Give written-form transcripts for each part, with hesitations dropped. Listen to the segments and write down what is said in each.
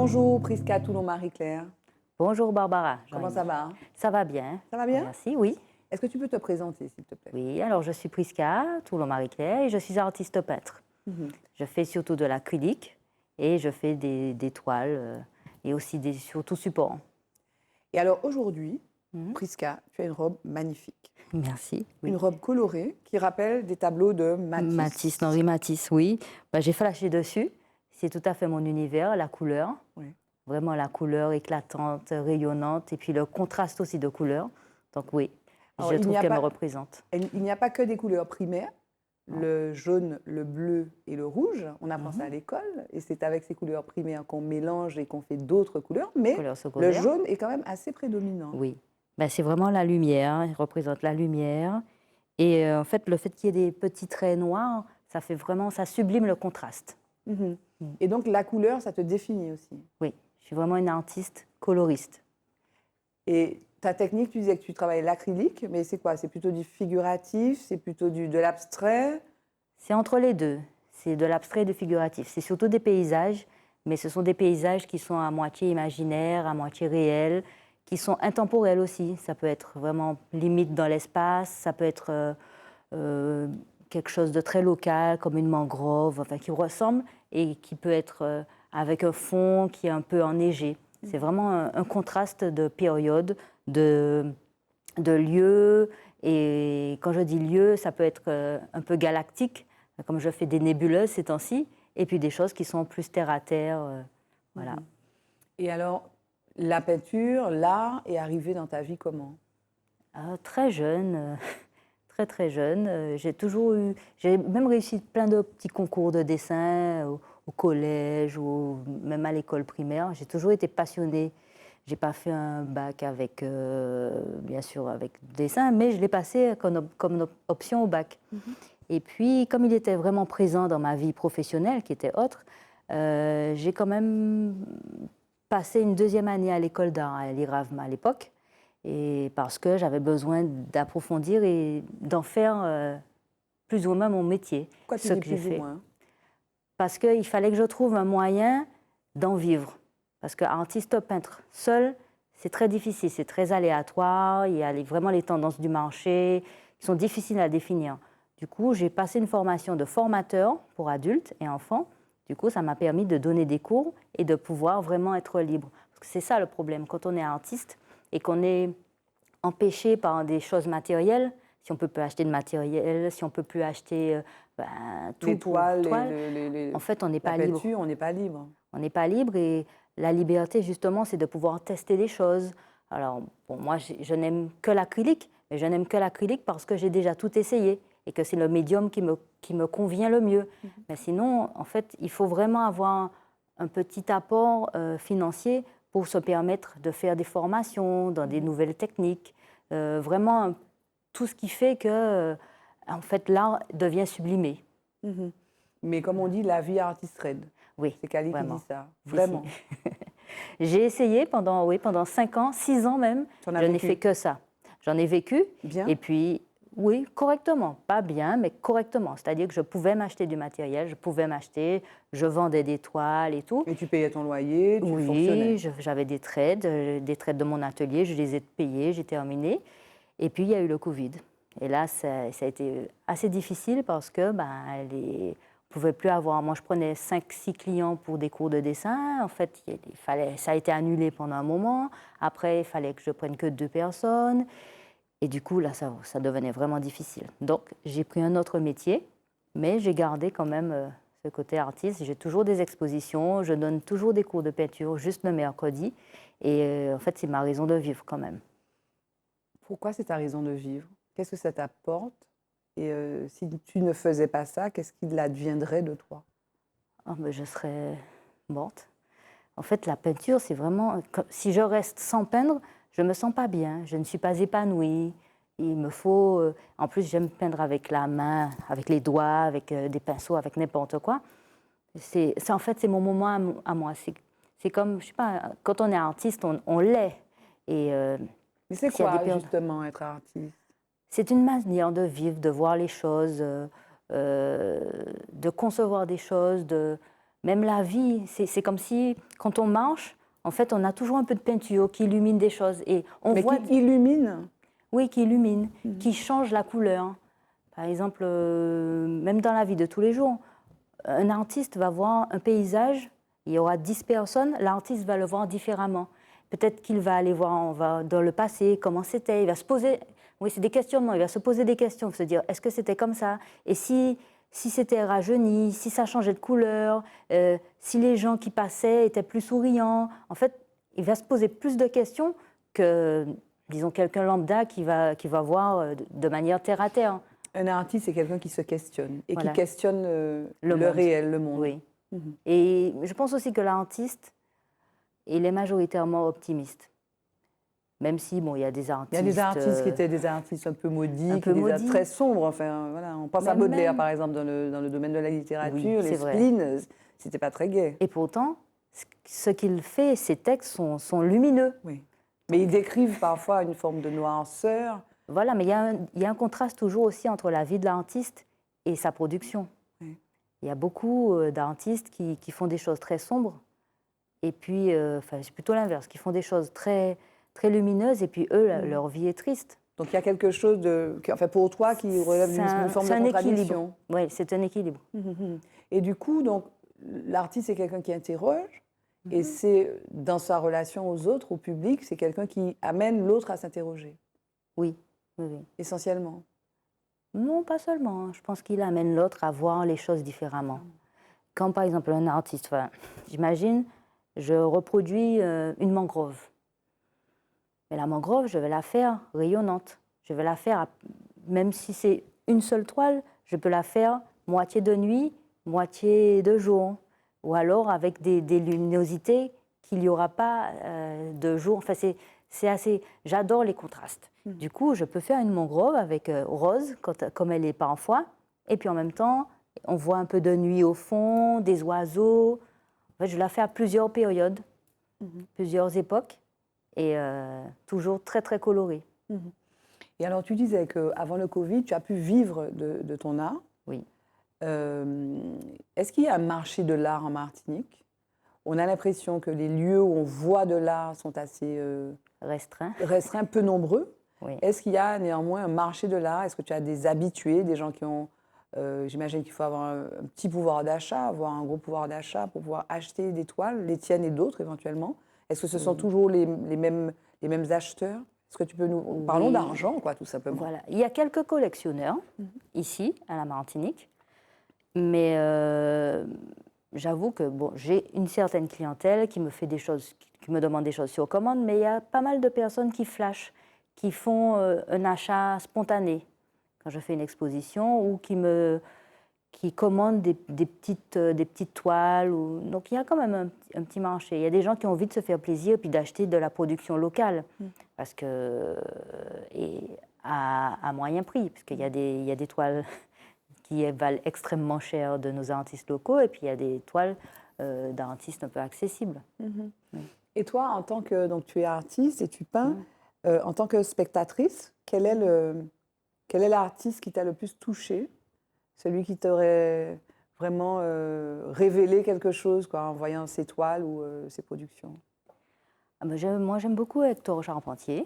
Bonjour Prisca Toulon-Marie-Claire. Bonjour Barbara. Comment ça va? Ça va bien. Ça va bien? Merci, oui. Est-ce que tu peux te présenter, s'il te plaît? Oui, alors je suis Prisca Toulon-Marie-Claire et je suis artiste peintre. Je fais surtout de l'acrylique et je fais des toiles et aussi surtout supports. Et alors aujourd'hui, Prisca, tu as une robe magnifique. Merci. Oui. Une robe colorée qui rappelle des tableaux de Matisse. Matisse, Henri Matisse, oui. J'ai flashé dessus. C'est tout à fait mon univers, la couleur. Oui. Vraiment la couleur éclatante, rayonnante, et puis le contraste aussi de couleurs. Donc oui, Alors, je trouve qu'elle me représente. Il n'y a pas que des couleurs primaires, le jaune, le bleu et le rouge. On apprend ça à l'école, et c'est avec ces couleurs primaires qu'on mélange et qu'on fait d'autres couleurs, mais le jaune est quand même assez prédominant. Oui, c'est vraiment la lumière, il représente la lumière. Et en fait, le fait qu'il y ait des petits traits noirs, ça fait vraiment, ça sublime le contraste. Et donc la couleur, ça te définit aussi? Oui, je suis vraiment une artiste coloriste. Et ta technique, tu disais que tu travailles l'acrylique, mais c'est quoi? C'est plutôt du figuratif, c'est plutôt de l'abstrait? C'est entre les deux. C'est de l'abstrait et du figuratif. C'est surtout des paysages, mais ce sont des paysages qui sont à moitié imaginaires, à moitié réels, qui sont intemporels aussi. Ça peut être vraiment limite dans l'espace, ça peut être quelque chose de très local, comme une mangrove, enfin, qui ressemble et qui peut être avec un fond qui est un peu enneigé. C'est vraiment un contraste de période, de lieu. Et quand je dis lieu, ça peut être un peu galactique, comme je fais des nébuleuses ces temps-ci, et puis des choses qui sont plus terre à terre. Voilà. Et alors, la peinture, l'art, est arrivé dans ta vie comment? Très jeune, très très jeune. J'ai même réussi plein de petits concours de dessin au collège ou même à l'école primaire. J'ai toujours été passionnée. J'ai pas fait un bac avec, bien sûr, avec dessin, mais je l'ai passé comme option au bac. Et puis, comme il était vraiment présent dans ma vie professionnelle, qui était autre, j'ai quand même passé une deuxième année à l'école d'art à l'IRAVM à l'époque, et parce que j'avais besoin d'approfondir et d'en faire plus ou moins mon métier. Pourquoi tu ce dis que j'ai plus ou fait. moins? Parce qu'il fallait que je trouve un moyen d'en vivre. Parce qu'artiste peintre seul, c'est très difficile, c'est très aléatoire, il y a vraiment les tendances du marché qui sont difficiles à définir. Du coup, j'ai passé une formation de formateur pour adultes et enfants. Du coup, ça m'a permis de donner des cours et de pouvoir vraiment être libre. Parce que c'est ça le problème, quand on est artiste et qu'on est empêché par des choses matérielles, si on ne peut plus acheter de matériel, si on ne peut plus acheter tout les toiles, en fait, on n'est pas la libre. peinture, on n'est pas libre. On n'est pas libre et la liberté, justement, c'est de pouvoir tester des choses. Alors, bon, moi, je n'aime que l'acrylique, mais je n'aime que l'acrylique parce que j'ai déjà tout essayé et que c'est le médium qui me convient le mieux. Mais sinon, en fait, il faut vraiment avoir un petit apport financier pour se permettre de faire des formations dans des nouvelles techniques. Vraiment, tout ce qui fait que, en fait, l'art devient sublimé. Mais comme on dit, la vie artiste raide. Oui, c'est Cali qui vraiment. dit ça. Vraiment. J'ai essayé pendant 5 ans, 6 ans même. Je n'ai fait que ça. J'en ai vécu. Bien. Et puis, oui, correctement. Pas bien, mais correctement. C'est-à-dire que je pouvais m'acheter du matériel, je vendais des toiles et tout. Et tu payais ton loyer, tu fonctionnais. Oui, j'avais des trades de mon atelier, je les ai payés, j'ai terminé. Et puis, il y a eu le Covid. Et là, ça a été assez difficile parce que on ne pouvait plus avoir. Moi, je prenais 5-6 clients pour des cours de dessin. En fait, ça a été annulé pendant un moment. Après, il fallait que je prenne que 2 personnes. Et du coup, là, ça devenait vraiment difficile. Donc, j'ai pris un autre métier, mais j'ai gardé quand même ce côté artiste. J'ai toujours des expositions, je donne toujours des cours de peinture, juste le mercredi. Et en fait, c'est ma raison de vivre quand même. Pourquoi c'est ta raison de vivre? Qu'est-ce que ça t'apporte? Et si tu ne faisais pas ça, qu'est-ce qu'il adviendrait de toi? Je serais morte. En fait, la peinture, c'est vraiment... Si je reste sans peindre, je ne me sens pas bien, je ne suis pas épanouie. Il me faut... En plus, j'aime peindre avec la main, avec les doigts, avec des pinceaux, avec n'importe quoi. En fait, c'est mon moment à moi. C'est comme, je sais pas, quand on est artiste, on l'est. Mais c'est quoi, justement, être artiste? C'est une manière de vivre, de voir les choses, de concevoir des choses, Même la vie, c'est comme si, quand on marche, en fait, on a toujours un peu de peinture qui illumine des choses. Et on voit... qui illumine? Oui, qui illumine, qui change la couleur. Par exemple, même dans la vie de tous les jours, un artiste va voir un paysage, il y aura 10 personnes, l'artiste va le voir différemment. Peut-être qu'il va aller voir dans le passé comment c'était, il va se poser... Oui, c'est des questionnements, il va se poser des questions, se dire, est-ce que c'était comme ça? Et si c'était rajeuni, si ça changeait de couleur, si les gens qui passaient étaient plus souriants. En fait, il va se poser plus de questions que, disons, quelqu'un lambda qui va voir de manière terre à terre. Un artiste, c'est quelqu'un qui se questionne et voilà. qui questionne le réel, le monde. Oui. Et je pense aussi que l'artiste, il est majoritairement optimiste. Même si, bon, il y a des artistes... Il y a des artistes qui étaient des artistes un peu maudits, très sombres. Enfin, voilà. On pense à Baudelaire, par exemple, dans le domaine de la littérature. Les spleens, c'était pas très gai. Et pourtant, ce qu'il fait, ses textes sont lumineux. Oui. Mais ils décrivent parfois une forme de noirceur. Voilà, mais il y a un contraste toujours aussi entre la vie de l'artiste et sa production. Oui. Il y a beaucoup d'artistes qui font des choses très sombres, et puis, c'est plutôt l'inverse, qui font des choses très, très lumineuses, et puis eux, leur vie est triste. Donc il y a quelque chose pour toi, qui relève d'une forme de contradiction. Oui, c'est un équilibre. Et du coup, donc, l'artiste, c'est quelqu'un qui interroge, et c'est dans sa relation aux autres, au public, c'est quelqu'un qui amène l'autre à s'interroger. Oui. Essentiellement. Non, pas seulement. Je pense qu'il amène l'autre à voir les choses différemment. Quand, par exemple, un artiste, j'imagine, je reproduis une mangrove. Mais la mangrove, je vais la faire rayonnante. Je vais la faire, même si c'est une seule toile, je peux la faire moitié de nuit, moitié de jour. Ou alors avec des luminosités qu'il n'y aura pas de jour. Enfin, c'est assez... J'adore les contrastes. Du coup, je peux faire une mangrove avec rose, comme elle est parfois, et puis en même temps, on voit un peu de nuit au fond, des oiseaux. En fait, je la fais à plusieurs périodes, plusieurs époques, et toujours très, très colorée. Et alors, tu disais qu'avant le Covid, tu as pu vivre de ton art. Oui. Est-ce qu'il y a un marché de l'art en Martinique? On a l'impression que les lieux où on voit de l'art sont assez... restreints, peu nombreux. Oui. Est-ce qu'il y a néanmoins un marché de l'art? Est-ce que tu as des habitués, des gens qui ont... j'imagine qu'il faut avoir un petit pouvoir d'achat, avoir un gros pouvoir d'achat pour pouvoir acheter des toiles, les tiennes et d'autres éventuellement. Est-ce que ce sont toujours les mêmes acheteurs? Est-ce que tu peux nous... Parlons d'argent, quoi, tout simplement. Voilà. Il y a quelques collectionneurs ici, à la Martinique, mais j'avoue que j'ai une certaine clientèle qui me fait des choses, qui me demande des choses sur commande, mais il y a pas mal de personnes qui flashent, qui font un achat spontané quand je fais une exposition, ou qui commandent des petites toiles. Donc il y a quand même un petit marché. Il y a des gens qui ont envie de se faire plaisir et puis d'acheter de la production locale, parce que, et à moyen prix, parce qu'il y a des toiles qui valent extrêmement cher de nos artistes locaux, et puis il y a des toiles d'artistes un peu accessibles. Et toi, en tant que... Donc tu es artiste et tu peins, en tant que spectatrice, quel est l'artiste qui t'a le plus touchée? Celui qui t'aurait vraiment révélé quelque chose, quoi, en voyant ses toiles ou ses productions? Moi, j'aime beaucoup Hector Charpentier,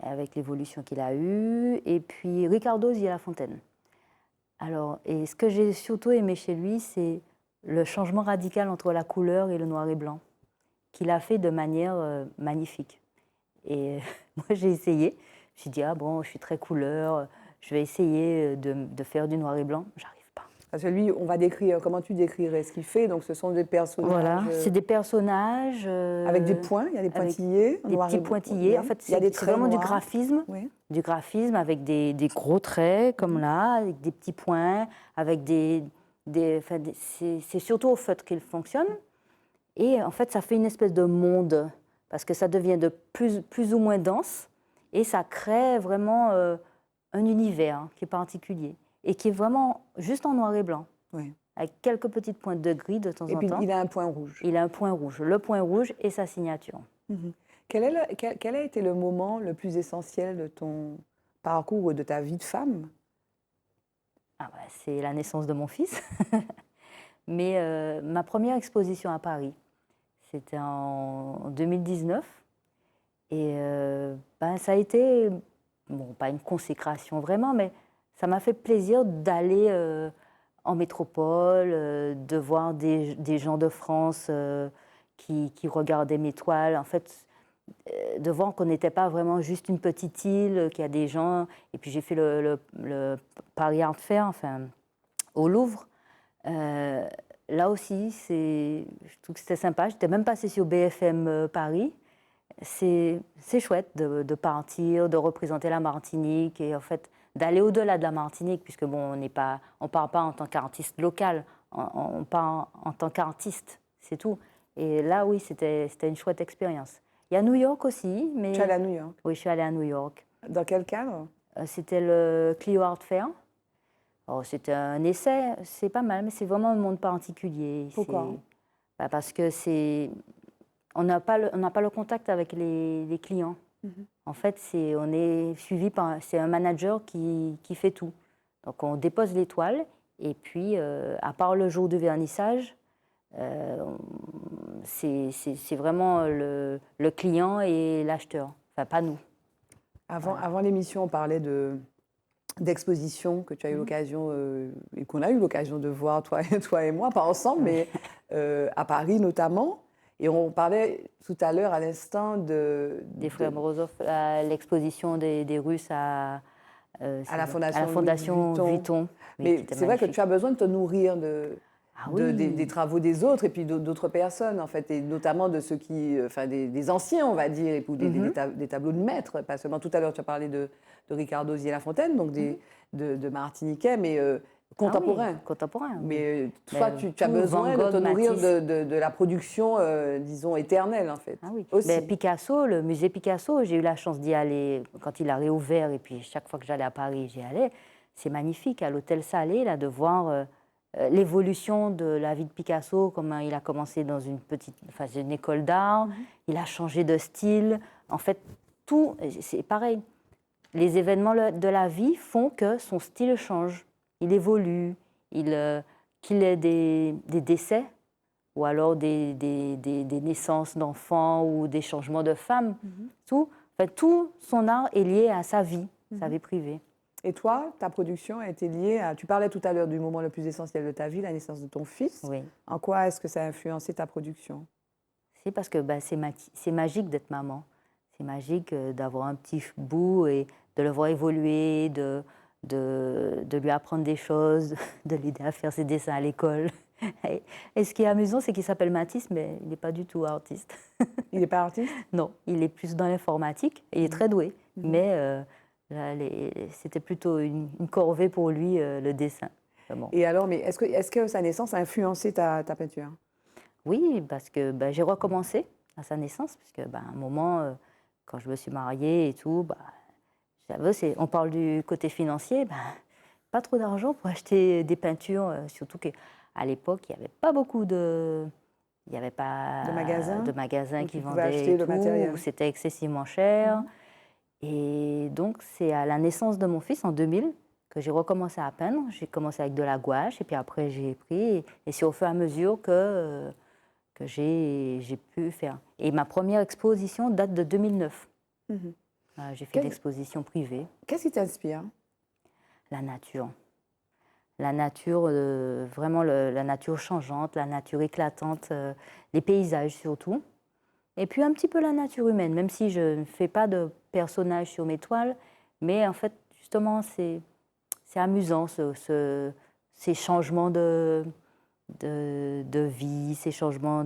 avec l'évolution qu'il a eue, et puis Ricardo Zier-Lafontaine. Alors, et ce que j'ai surtout aimé chez lui, c'est le changement radical entre la couleur et le noir et blanc, qu'il a fait de manière magnifique. Et moi, j'ai essayé. J'ai dit, je suis très couleur, je vais essayer de faire du noir et blanc. J'arrive pas. Parce que lui, on va décrire, comment tu décrirais ce qu'il fait? Donc, ce sont des personnages... Voilà, c'est des personnages... avec des points, il y a des pointillés. Des petits pointillés. En fait, c'est vraiment du graphisme. Oui. Du graphisme avec des gros traits, comme là, avec des petits points, avec c'est surtout au feutre qu'il fonctionne. Et en fait, ça fait une espèce de monde, parce que ça devient de plus ou moins dense, et ça crée vraiment un univers qui est particulier, et qui est vraiment juste en noir et blanc, avec quelques petites pointes de gris de temps en temps. Et puis, il a un point rouge. Il a un point rouge, le point rouge et sa signature. Quel a été le moment le plus essentiel de ton parcours ou de ta vie de femme? C'est la naissance de mon fils. Mais ma première exposition à Paris, c'était en 2019. Et ça a été, bon, pas une consécration vraiment, mais ça m'a fait plaisir d'aller en métropole, de voir des gens de France qui regardaient mes toiles. En fait, de voir qu'on n'était pas vraiment juste une petite île, qu'il y a des gens. Et puis j'ai fait le Paris Art Fair, enfin, au Louvre. Là aussi, je trouve que c'était sympa. J'étais même passée sur BFM Paris. C'est chouette de partir, de représenter la Martinique et en fait d'aller au-delà de la Martinique, puisque bon, on part pas en tant qu'artiste local, on part en tant qu'artiste, c'est tout. Et là, oui, c'était une chouette expérience. Il y a New York aussi, mais... Tu es allée à New York? Oui, je suis allée à New York. Dans quel cadre? C'était le Clio Art Fair. Oh, c'était un essai, c'est pas mal, mais c'est vraiment un monde particulier. Pourquoi? Parce que on n'a pas le contact avec les clients. En fait, on est suivi c'est un manager qui fait tout. Donc, on dépose les toiles et puis, à part le jour de vernissage, c'est vraiment le client et l'acheteur. Enfin, pas nous. Avant l'émission, on parlait d'expositions que tu as eu l'occasion et qu'on a eu l'occasion de voir, toi et moi, pas ensemble, mais à Paris notamment. Et on parlait tout à l'heure, à l'instant, des frères Morozov, l'exposition des Russes à la Fondation Vuitton. Mais c'est vrai que tu as besoin de te nourrir des travaux des autres et puis d'autres personnes, en fait, et notamment de ceux des anciens, on va dire, ou des tableaux de maîtres. Pas seulement tout à l'heure, tu as parlé de Ricardo Zier-Lafontaine, donc de Martiniquais, mais contemporains. Contemporains. Mais toi, tu as besoin de te nourrir de la production, disons, éternelle, en fait. Ah oui. Mais Picasso, le musée Picasso, j'ai eu la chance d'y aller quand il a réouvert, et puis chaque fois que j'allais à Paris, j'y allais. C'est magnifique, à l'hôtel Salé, là, de voir l'évolution de la vie de Picasso, comment il a commencé dans une école d'art, il a changé de style. En fait, tout, c'est pareil. Les événements de la vie font que son style change. Il évolue, qu'il ait des décès, ou alors des naissances d'enfants, ou des changements de femmes. Tout son art est lié à sa vie privée. Et toi, ta production a été liée à... Tu parlais tout à l'heure du moment le plus essentiel de ta vie, la naissance de ton fils. Oui. En quoi est-ce que ça a influencé ta production? C'est parce que c'est magique d'être maman. C'est magique d'avoir un petit bout et de le voir évoluer, de lui apprendre des choses, de l'aider à faire ses dessins à l'école. Et ce qui est amusant, c'est qu'il s'appelle Mathis, mais il n'est pas du tout artiste. Il n'est pas artiste? Non, il est plus dans l'informatique. Il est très doué, mais c'était plutôt une corvée pour lui, le dessin. Bon. Et alors, mais est-ce que sa naissance a influencé ta peinture? Oui, parce que j'ai recommencé à sa naissance, puisque à un moment, quand je me suis mariée et tout, on parle du côté financier, pas trop d'argent pour acheter des peintures, surtout qu'à l'époque, il n'y avait pas beaucoup de magasins qui vendaient tout, où c'était excessivement cher. Et donc, c'est à la naissance de mon fils, en 2000, que j'ai recommencé à peindre. J'ai commencé avec de la gouache, et puis après, j'ai pris. Et c'est au fur et à mesure que j'ai pu faire. Et ma première exposition date de 2009. J'ai fait une exposition privée. Qu'est-ce qui t'inspire? La nature. La nature, vraiment la nature changeante, la nature éclatante, les paysages surtout. Et puis un petit peu la nature humaine, même si je ne fais pas de personnages sur mes toiles. Mais en fait, justement, c'est amusant, ces changements de vie, ces changements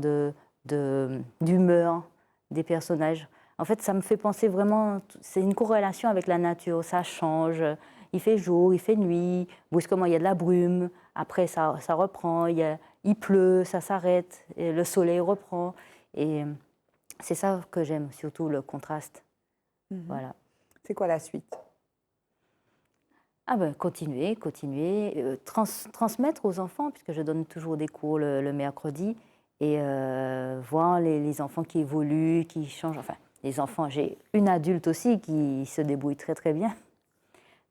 d'humeur des personnages. En fait, ça me fait penser vraiment, c'est une corrélation avec la nature, ça change, il fait jour, il fait nuit, brusquement il y a de la brume, après ça reprend, il pleut, ça s'arrête, et le soleil reprend. Et c'est ça que j'aime, surtout le contraste. Voilà. C'est quoi la suite? Continuer, transmettre aux enfants, puisque je donne toujours des cours le mercredi, et voir les enfants qui évoluent, qui changent. Enfin, les enfants, j'ai une adulte aussi qui se débrouille très très bien.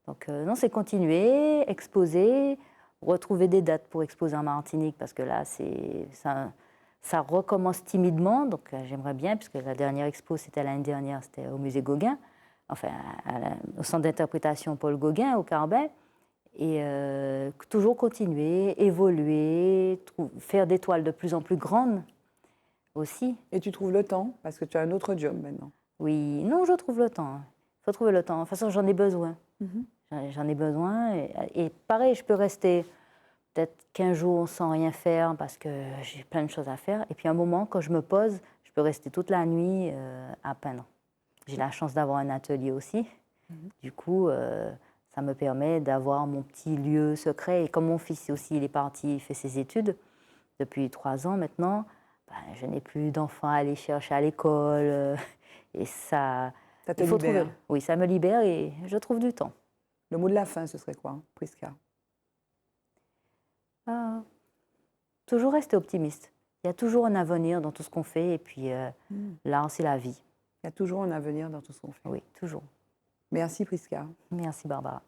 Donc non, c'est continuer, exposer, retrouver des dates pour exposer en Martinique, parce que là, ça recommence timidement. Donc, j'aimerais bien, puisque la dernière expo, c'était l'année dernière, c'était au musée Gauguin, enfin, au centre d'interprétation Paul Gauguin, au Carbet. Et toujours continuer, évoluer, faire des toiles de plus en plus grandes aussi. Et tu trouves le temps, parce que tu as un autre job maintenant. Oui, non, je trouve le temps. Il faut trouver le temps. De toute façon, j'en ai besoin. J'en ai besoin. Et pareil, je peux rester peut-être 15 jours sans rien faire parce que j'ai plein de choses à faire. Et puis, à un moment, quand je me pose, je peux rester toute la nuit à peindre. J'ai la chance d'avoir un atelier aussi. Du coup, ça me permet d'avoir mon petit lieu secret. Et comme mon fils aussi, il est parti, il fait ses études depuis 3 ans maintenant, ben, je n'ai plus d'enfants à aller chercher à l'école. Et ça te libère. Oui, ça me libère et je trouve du temps. Le mot de la fin, ce serait quoi, Prisca? Toujours rester optimiste. Il y a toujours un avenir dans tout ce qu'on fait. Et puis, l'art, c'est la vie. Il y a toujours un avenir dans tout ce qu'on fait. Oui, toujours. Merci, Prisca. Merci, Barbara.